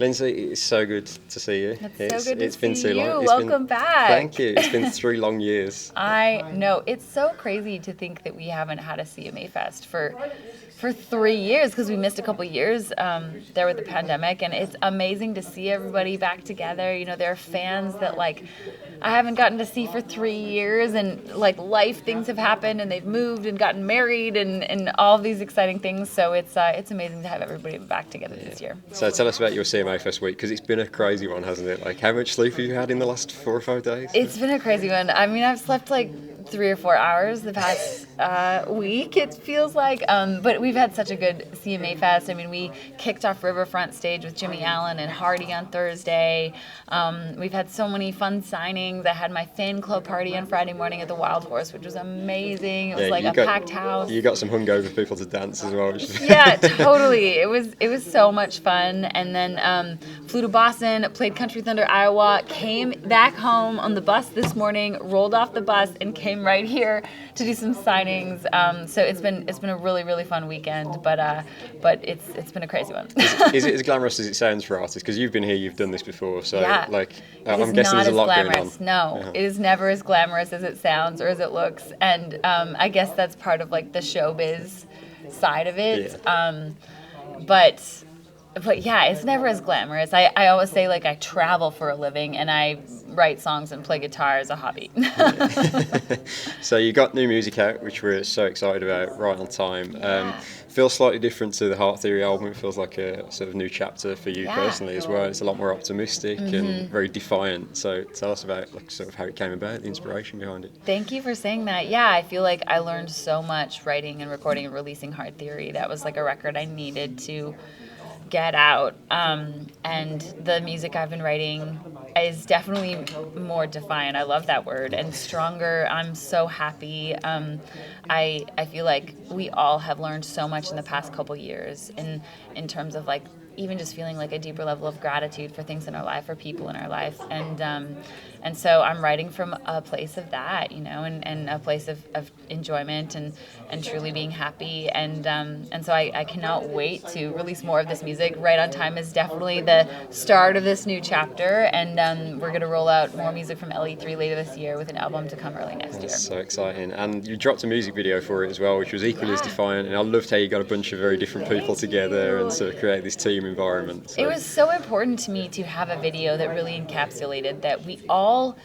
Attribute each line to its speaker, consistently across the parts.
Speaker 1: Lindsay, it's so good to see you.
Speaker 2: It's so good to
Speaker 1: it's been
Speaker 2: see
Speaker 1: too
Speaker 2: you.
Speaker 1: long.
Speaker 2: Welcome back.
Speaker 1: Thank you. It's been 3 long years.
Speaker 2: I know. It's so crazy to think that we haven't had a CMA Fest for 3 years because we missed a couple years there with the pandemic, and it's amazing to see everybody back together. You know, there are fans that like I haven't gotten to see for 3 years, and like life things have happened, and they've moved and gotten married, and all these exciting things. So it's amazing to have everybody back together this year.
Speaker 1: So tell us about your CMA Fest week, because it's been a crazy one, hasn't it? Like, how much sleep have you had in the last 4 or 5 days?
Speaker 2: It's been a crazy one. I mean, I've slept like 3 or 4 hours the past week, it feels like. But we've had such a good CMA Fest. I mean, we kicked off Riverfront stage with Jimmy Allen and Hardy on Thursday. We've had so many fun signings. I had my fan club party on Friday morning at the Wild Horse, which was amazing. It was like a packed house.
Speaker 1: You got some hungover people to dance as well.
Speaker 2: Yeah, totally. It was so much fun. And then flew to Boston, played Country Thunder Iowa, came back home on the bus this morning, rolled off the bus, and came right here to do some signings. So it's been a really, really fun weekend, but it's been a crazy one.
Speaker 1: Is it as glamorous as it sounds for artists? Because you've been here, you've done this before, so
Speaker 2: yeah.
Speaker 1: I'm guessing there's a lot
Speaker 2: glamorous.
Speaker 1: going on.
Speaker 2: No, It is never as glamorous as it sounds or as it looks, and I guess that's part of like the showbiz side of it.
Speaker 1: Yeah.
Speaker 2: But yeah, it's never as glamorous. I always say like I travel for a living and I write songs and play guitar as a hobby.
Speaker 1: So you got new music out, which we're so excited about, right on time. Feels slightly different to the Heart Theory album. It feels like a sort of new chapter for you personally as well. It's a lot more optimistic and very defiant. So tell us about like sort of how it came about, the inspiration behind it.
Speaker 2: Thank you for saying that. Yeah, I feel like I learned so much writing and recording and releasing Heart Theory. That was like a record I needed to get out, and the music I've been writing is definitely more defiant. I love that word, and stronger. I'm so happy. I feel like we all have learned so much in the past couple years in terms of like even just feeling like a deeper level of gratitude for things in our life, for people in our life, and so I'm writing from a place of that, you know, and a place of enjoyment and truly being happy, and so I cannot wait to release more of this music. Right on Time is definitely the start of this new chapter, and we're gonna roll out more music from LE3 later this year with an album to come early next year.
Speaker 1: That's so exciting, and you dropped a music video for it as well, which was equally as defiant. And I loved how you got a bunch of very different people together and sort of create this team environment. So.
Speaker 2: It was so important to me to have a video that really encapsulated that we all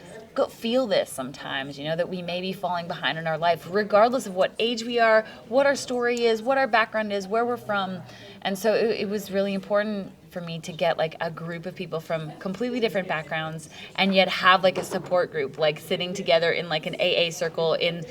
Speaker 2: feel this sometimes, you know, that we may be falling behind in our life, regardless of what age we are, what our story is, what our background is, where we're from. And so it was really important for me to get like a group of people from completely different backgrounds and yet have like a support group, like sitting together in like an AA circle and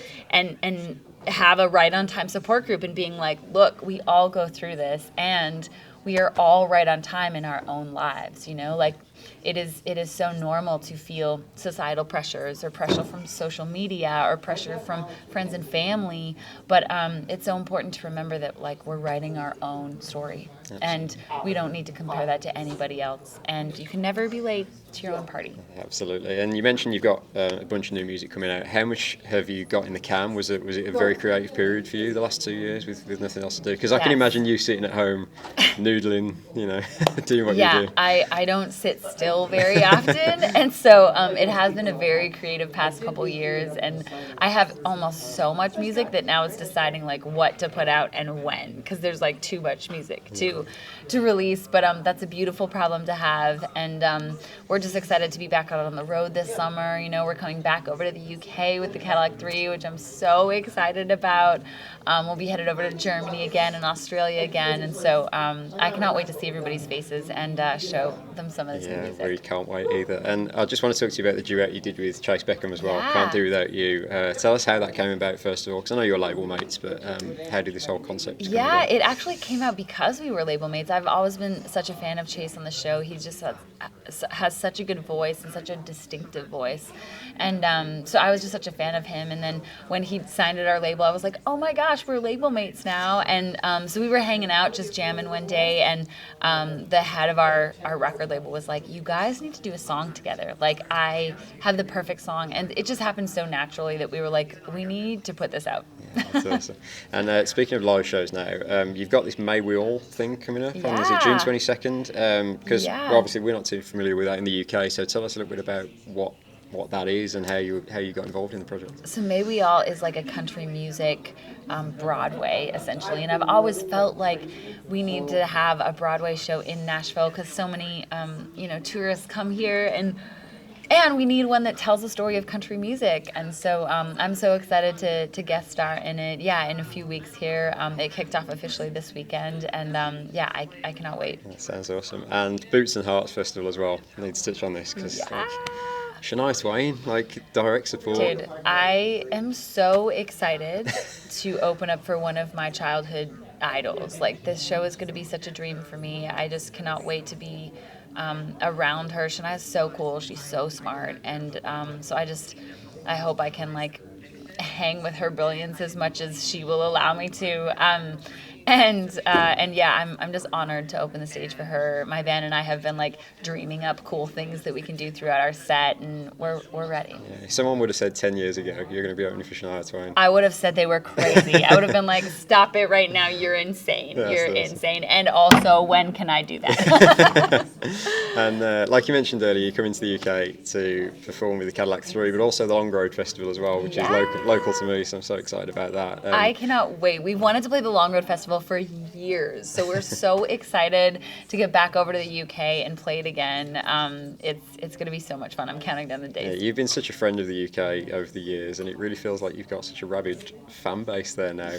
Speaker 2: have a right on time support group and being like, look, we all go through this and we are all right on time in our own lives, you know, like it is so normal to feel societal pressures or pressure from social media or pressure from friends and family, but it's so important to remember that like we're writing our own story. Absolutely. And we don't need to compare that to anybody else, and you can never be late to your own party.
Speaker 1: Absolutely. And you mentioned you've got a bunch of new music coming out. How much have you got in the can? Was it a very creative period for you the last 2 years with nothing else to do? Because I can imagine you sitting at home noodling, you know, doing what you do.
Speaker 2: Yeah, I don't sit still very often, and so it has been a very creative past couple years, and I have almost so much music that now it's deciding like what to put out and when, because there's like too much music to release, but that's a beautiful problem to have, and we're just excited to be back out on the road this summer. You know, we're coming back over to the UK with the Cadillac 3, which I'm so excited about. We'll be headed over to Germany again and Australia again, and so I cannot wait to see everybody's faces and show them some of this new music.
Speaker 1: Yeah, we can't wait either. And I just want to talk to you about the duet you did with Chase Beck as well.
Speaker 2: Yeah.
Speaker 1: Can't Do Without You. Tell us how that came about first of all, because I know you're label mates, but how did this whole concept come about?
Speaker 2: It actually came out because we were label mates. I've always been such a fan of Chase on the show. He just has such a good voice and such a distinctive voice, and so I was just such a fan of him. And then when he signed at our label, I was like, oh my gosh, we're label mates now. And so we were hanging out, just jamming one day, and the head of our record label was like, you guys need to do a song together. Like, I have the perfect song, and it just happened so naturally that we were like, we need to put this out.
Speaker 1: That's awesome. And speaking of live shows now, you've got this May We All thing coming up on, is it June 22nd? Because obviously we're not too familiar with that in the UK, so tell us a little bit about what that is and how you got involved in the project.
Speaker 2: So May We All is like a country music Broadway, essentially. And I've always felt like we need to have a Broadway show in Nashville because so many, tourists come here, and we need one that tells the story of country music. And so I'm so excited to guest star in it. Yeah, in a few weeks here. It kicked off officially this weekend. And I cannot wait.
Speaker 1: That sounds awesome. And Boots and Hearts Festival as well. I need to touch on this because Shania Twain, direct support.
Speaker 2: Dude, I am so excited to open up for one of my childhood idols. This show is going to be such a dream for me. I just cannot wait to be around her. Shania's so cool. She's so smart. And so I hope I can hang with her brilliance as much as she will allow me to. I'm just honored to open the stage for her. My band and I have been dreaming up cool things that we can do throughout our set, and we're ready.
Speaker 1: Yeah, someone would have said 10 years ago you're going to be opening for Shania Twain.
Speaker 2: I would have said they were crazy. I would have been like, stop it right now, you're insane.
Speaker 1: Yes,
Speaker 2: you're insane. And also, when can I do that?
Speaker 1: And like you mentioned earlier, you come into the UK to perform with the Cadillac 3, but also the Long Road Festival as well, which is local to me, so I'm so excited about that.
Speaker 2: I cannot wait. We wanted to play the Long Road Festival for years, so we're so excited to get back over to the UK and play it again. It's going to be so much fun. I'm counting down the days.
Speaker 1: Yeah, you've been such a friend of the UK over the years, and it really feels like you've got such a rabid fan base there now.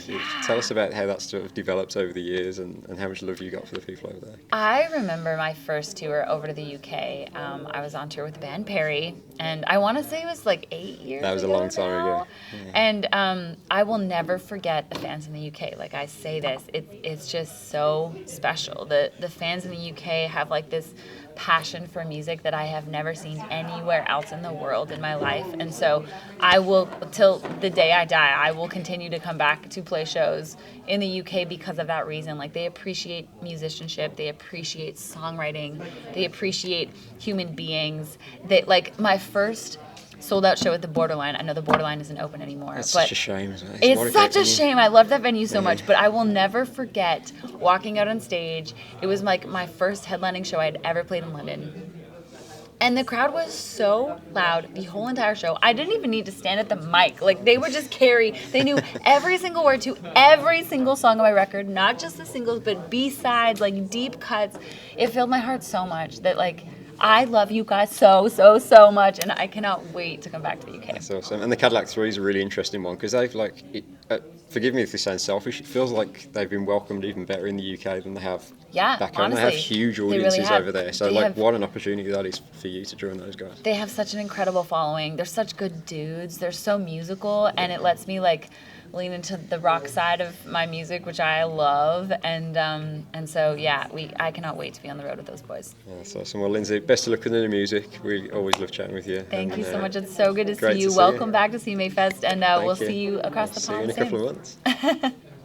Speaker 1: Tell us about how that's sort of developed over the years and how much love you got for the people over there. I
Speaker 2: remember my first tour over to the UK. I was on tour with the band Perry, and I want to say it was 8 years ago.
Speaker 1: That was a long time ago.
Speaker 2: Yeah. And I will never forget the fans in the UK. I say this, it's just so special. The fans in the UK have this passion for music that I have never seen anywhere else in the world in my life. And so I will, till the day I die, I will continue to come back to play shows in the UK because of that reason. They appreciate musicianship, they appreciate songwriting, they appreciate human beings. My first sold out show at the Borderline. I know the Borderline isn't open anymore.
Speaker 1: That's such a shame, isn't it?
Speaker 2: It's such a shame. I love that venue so much, but I will never forget walking out on stage. It was my first headlining show I had ever played in London. And the crowd was so loud the whole entire show. I didn't even need to stand at the mic. They would just carry. They knew every single word to every single song on my record, not just the singles, but B-sides, deep cuts. It filled my heart so much that I love you guys so much, and I cannot wait to come back to the UK.
Speaker 1: That's awesome. And the Cadillac 3 is a really interesting one because they've forgive me if this sounds selfish, it feels like they've been welcomed even better in the UK than they have back home.
Speaker 2: Honestly,
Speaker 1: they have huge audiences
Speaker 2: really
Speaker 1: over there. So what an opportunity that is for you to join those guys.
Speaker 2: They have such an incredible following. They're such good dudes. They're so musical, and it lets me lean into the rock side of my music, which I love, and so I cannot wait to be on the road with those boys.
Speaker 1: Yeah, that's awesome. Well, Lindsay, best of luck with the new music. We always love chatting with you.
Speaker 2: Thank you so much. It's so good to see you. Welcome back to CMA Fest, and we'll see you across the pond.
Speaker 1: See you in a couple of months.